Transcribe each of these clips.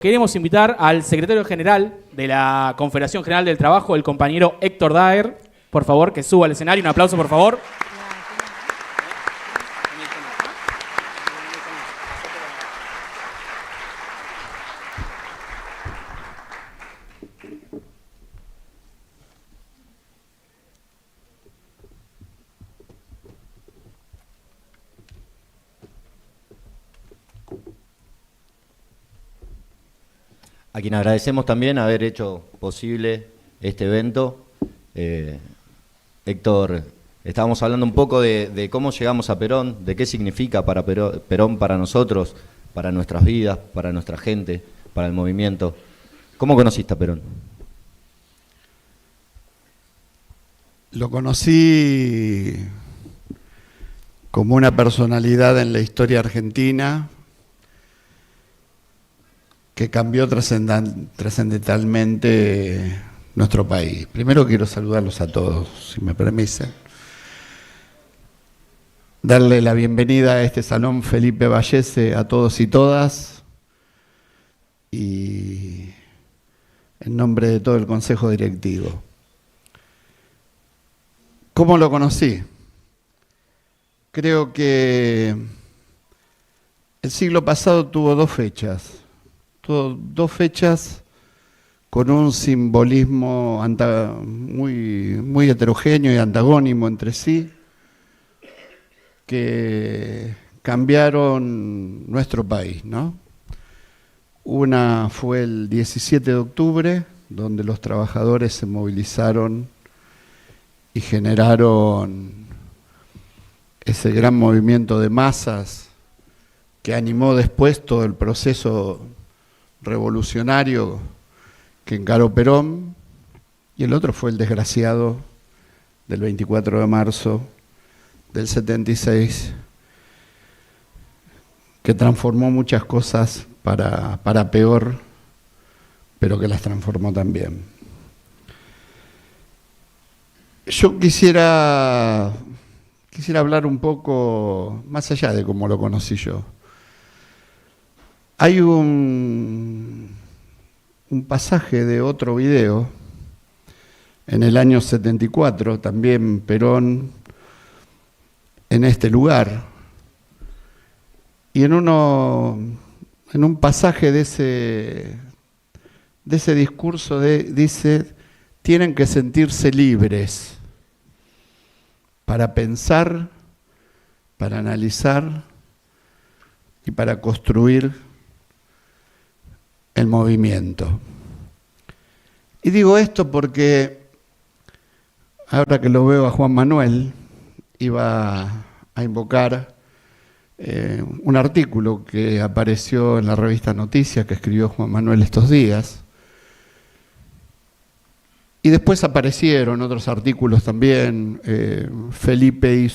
Queremos invitar al secretario general de la Confederación General del Trabajo, el compañero Héctor Daer, por favor, que suba al escenario. Un aplauso, por favor. A quien agradecemos también haber hecho posible este evento. Héctor, estábamos hablando un poco de cómo llegamos a Perón, de qué significa para Perón para nosotros, para nuestras vidas, para nuestra gente, para el movimiento. ¿Cómo conociste a Perón? Lo conocí como una personalidad en la historia argentina que cambió trascendentalmente nuestro país. Primero quiero saludarlos a todos, si me permiten. Darle la bienvenida a este salón Felipe Vallese a todos y todas. Y en nombre de todo el Consejo Directivo. ¿Cómo lo conocí? Creo que el siglo pasado tuvo dos fechas con un simbolismo muy heterogéneo y antagónico entre sí, que cambiaron nuestro país, ¿no? Una fue el 17 de octubre, donde los trabajadores se movilizaron y generaron ese gran movimiento de masas que animó después todo el proceso revolucionario que encaró Perón, y el otro fue el desgraciado del 24 de marzo del 76, que transformó muchas cosas para peor, pero que las transformó también. Yo quisiera hablar un poco más allá de cómo lo conocí yo. Hay un pasaje de otro video, en el año 74, también Perón en este lugar, y en un pasaje de ese discurso dice: tienen que sentirse libres para pensar, para analizar y para construir el movimiento. Y digo esto porque ahora que lo veo a Juan Manuel, iba a invocar un artículo que apareció en la revista Noticias que escribió Juan Manuel estos días. Y después aparecieron otros artículos también. Felipe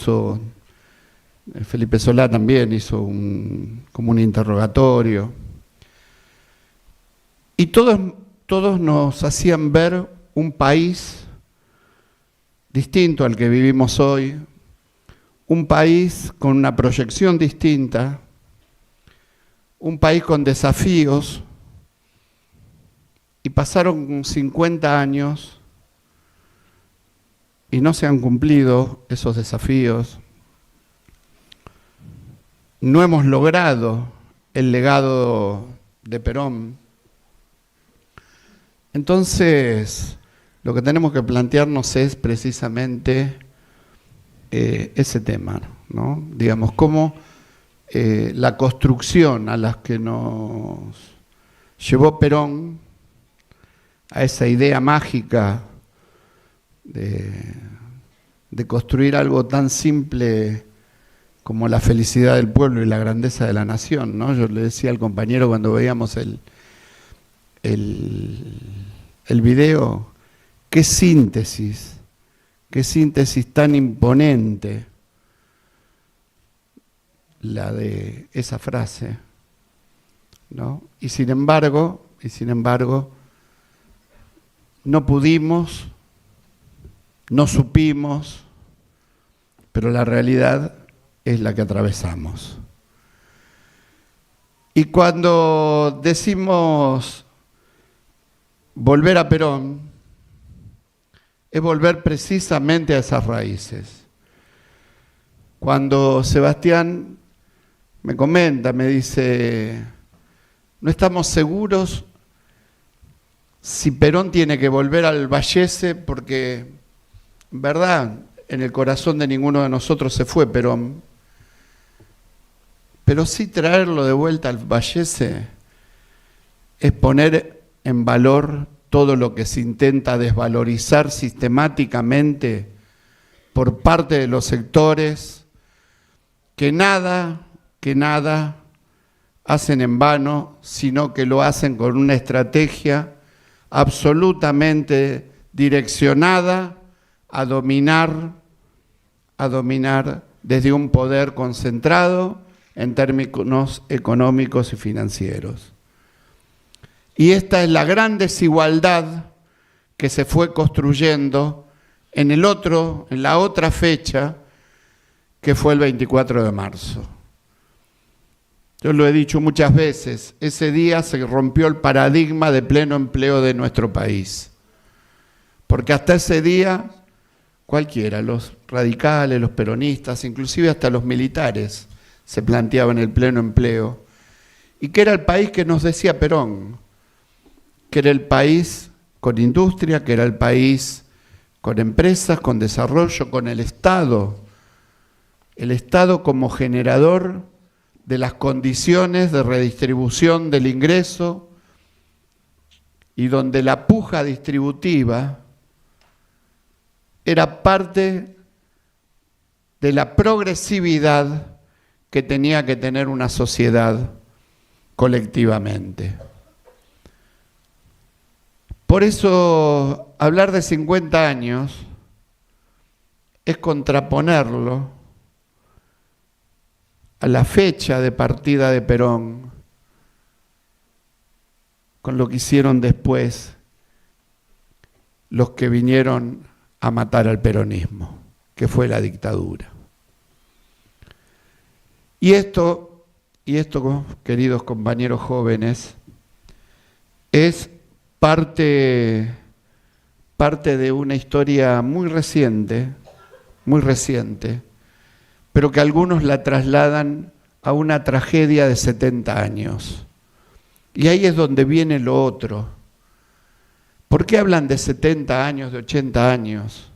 Solá también hizo como un interrogatorio. Y todos nos hacían ver un país distinto al que vivimos hoy, un país con una proyección distinta, un país con desafíos, y pasaron 50 años y no se han cumplido esos desafíos. No hemos logrado el legado de Perón. Entonces, lo que tenemos que plantearnos es precisamente ese tema, ¿no? Digamos, cómo la construcción a la que nos llevó Perón, a esa idea mágica de construir algo tan simple como la felicidad del pueblo y la grandeza de la nación, ¿no? Yo le decía al compañero cuando veíamos el video, qué síntesis tan imponente la de esa frase, ¿no? Y sin embargo, no pudimos, no supimos, pero la realidad es la que atravesamos. Y cuando decimos volver a Perón, es volver precisamente a esas raíces. Cuando Sebastián me comenta, me dice, no estamos seguros si Perón tiene que volver al Vallese, porque, en verdad, en el corazón de ninguno de nosotros se fue Perón, pero sí traerlo de vuelta al Vallese es poner en valor todo lo que se intenta desvalorizar sistemáticamente por parte de los sectores que nada hacen en vano, sino que lo hacen con una estrategia absolutamente direccionada a dominar desde un poder concentrado en términos económicos y financieros. Y esta es la gran desigualdad que se fue construyendo en la otra fecha, que fue el 24 de marzo. Yo lo he dicho muchas veces, ese día se rompió el paradigma de pleno empleo de nuestro país. Porque hasta ese día, cualquiera, los radicales, los peronistas, inclusive hasta los militares, se planteaban el pleno empleo. Y que era el país que nos decía Perón, que era el país con industria, que era el país con empresas, con desarrollo, con el Estado como generador de las condiciones de redistribución del ingreso y donde la puja distributiva era parte de la progresividad que tenía que tener una sociedad colectivamente. Por eso hablar de 50 años es contraponerlo a la fecha de partida de Perón con lo que hicieron después los que vinieron a matar al peronismo, que fue la dictadura. Y esto, queridos compañeros jóvenes, es parte de una historia muy reciente, pero que algunos la trasladan a una tragedia de 70 años. Y ahí es donde viene lo otro. ¿Por qué hablan de 70 años, de 80 años?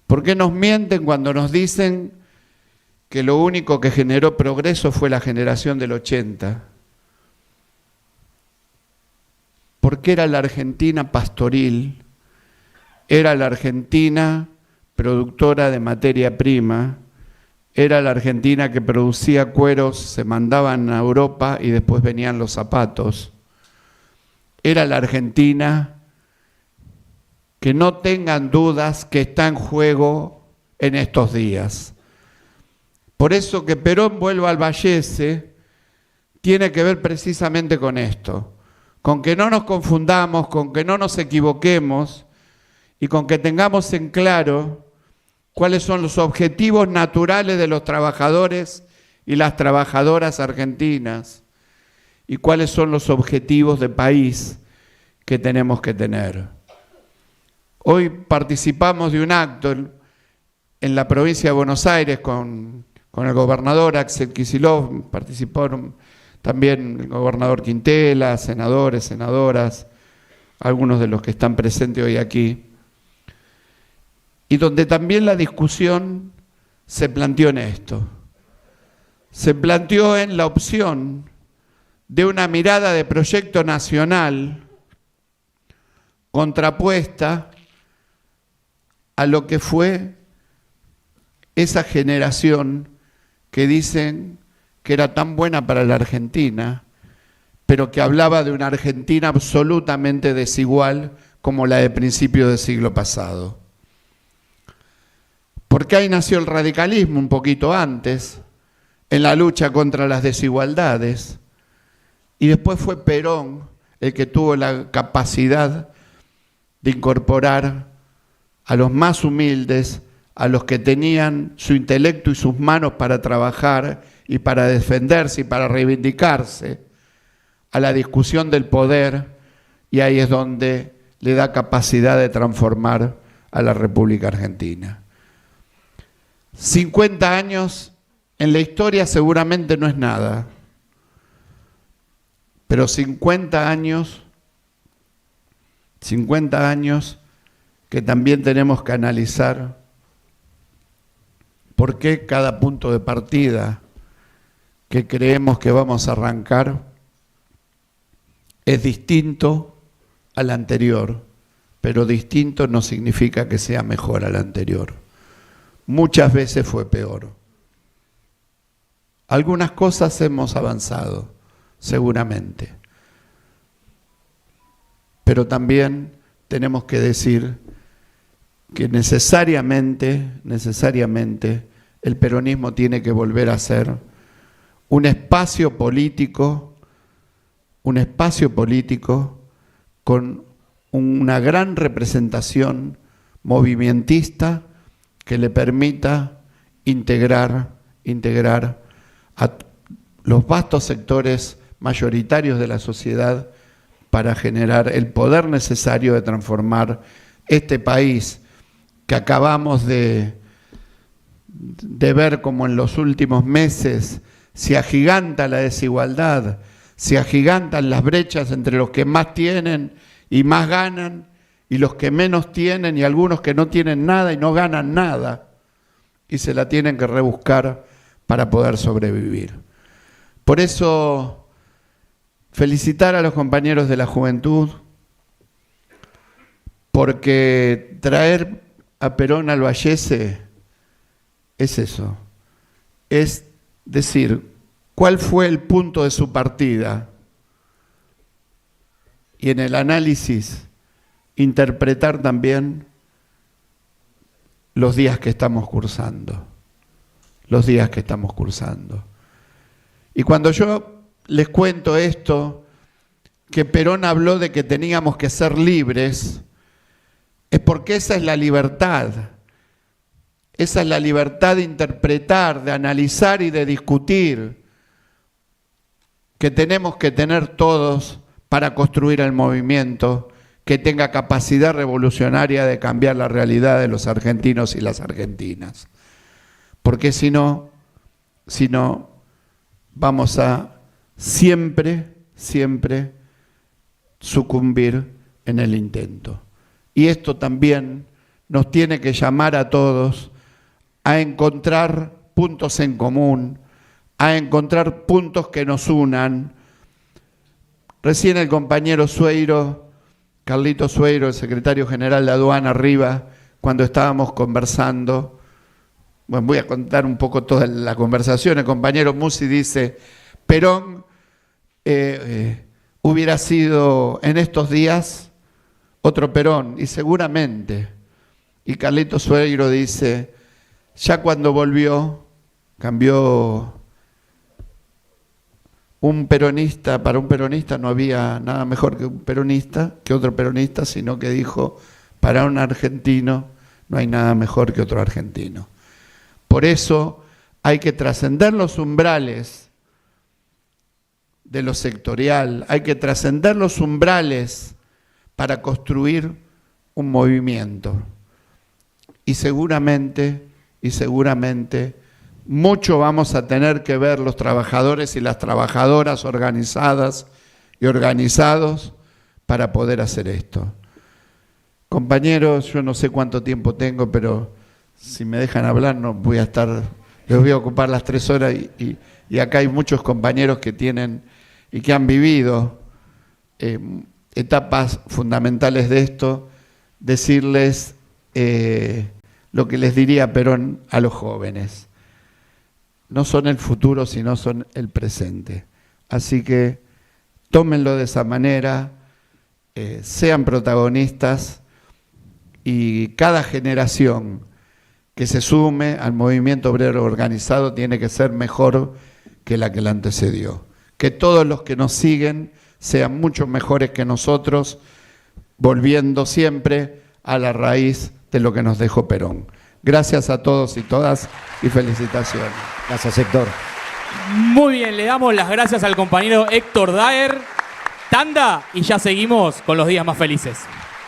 ¿Por qué nos mienten cuando nos dicen que lo único que generó progreso fue la generación del 80? Porque era la Argentina pastoril, era la Argentina productora de materia prima, era la Argentina que producía cueros, se mandaban a Europa y después venían los zapatos. Era la Argentina que no tengan dudas que está en juego en estos días. Por eso que Perón vuelva al Vallese tiene que ver precisamente con esto, con que no nos confundamos, con que no nos equivoquemos y con que tengamos en claro cuáles son los objetivos naturales de los trabajadores y las trabajadoras argentinas y cuáles son los objetivos de país que tenemos que tener. Hoy participamos de un acto en la provincia de Buenos Aires con el gobernador Axel Kicillof, participaron también el gobernador Quintela, senadores, senadoras, algunos de los que están presentes hoy aquí, y donde también la discusión se planteó en esto. Se planteó en la opción de una mirada de proyecto nacional contrapuesta a lo que fue esa generación que dicen que era tan buena para la Argentina, pero que hablaba de una Argentina absolutamente desigual como la de principios del siglo pasado. Porque ahí nació el radicalismo un poquito antes, en la lucha contra las desigualdades, y después fue Perón el que tuvo la capacidad de incorporar a los más humildes, a los que tenían su intelecto y sus manos para trabajar y para defenderse y para reivindicarse a la discusión del poder, y ahí es donde le da capacidad de transformar a la República Argentina. 50 años en la historia seguramente no es nada, pero 50 años que también tenemos que analizar por qué cada punto de partida que creemos que vamos a arrancar es distinto al anterior, pero distinto no significa que sea mejor al anterior. Muchas veces fue peor. Algunas cosas hemos avanzado, seguramente, pero también tenemos que decir que necesariamente el peronismo tiene que volver a ser un espacio político con una gran representación movimentista que le permita integrar a los vastos sectores mayoritarios de la sociedad para generar el poder necesario de transformar este país que acabamos de ver como en los últimos meses se agiganta la desigualdad, se agigantan las brechas entre los que más tienen y más ganan y los que menos tienen y algunos que no tienen nada y no ganan nada y se la tienen que rebuscar para poder sobrevivir. Por eso, felicitar a los compañeros de la juventud, porque traer a Perón al Vallese es eso, es decir, ¿cuál fue el punto de su partida? Y en el análisis, interpretar también los días que estamos cursando. Y cuando yo les cuento esto, que Perón habló de que teníamos que ser libres, es porque esa es la libertad. Esa es la libertad de interpretar, de analizar y de discutir que tenemos que tener todos para construir el movimiento que tenga capacidad revolucionaria de cambiar la realidad de los argentinos y las argentinas. Porque si no, vamos a siempre sucumbir en el intento. Y esto también nos tiene que llamar a todos a encontrar puntos en común, a encontrar puntos que nos unan. Recién el compañero Sueiro, Carlito Sueiro, el secretario general de Aduana arriba, cuando estábamos conversando, bueno, voy a contar un poco toda la conversación, el compañero Musi dice, Perón hubiera sido en estos días otro Perón, y seguramente, y Carlito Sueiro dice, ya cuando volvió, cambió un peronista, para un peronista no había nada mejor que un peronista, que otro peronista, sino que dijo, para un argentino no hay nada mejor que otro argentino. Por eso hay que trascender los umbrales de lo sectorial, hay que trascender los umbrales para construir un movimiento. Y seguramente, mucho vamos a tener que ver los trabajadores y las trabajadoras organizadas y organizados para poder hacer esto. Compañeros, yo no sé cuánto tiempo tengo, pero si me dejan hablar no voy a estar, les voy a ocupar las 3 horas y acá hay muchos compañeros que tienen y que han vivido etapas fundamentales de esto, decirles lo que les diría Perón a los jóvenes. No son el futuro, sino son el presente. Así que tómenlo de esa manera, sean protagonistas y cada generación que se sume al movimiento obrero organizado tiene que ser mejor que la que la antecedió. Que todos los que nos siguen sean mucho mejores que nosotros, volviendo siempre a la raíz de lo que nos dejó Perón. Gracias a todos y todas y felicitaciones. Gracias, Héctor. Muy bien, le damos las gracias al compañero Héctor Daer. Tanda y ya seguimos con los días más felices.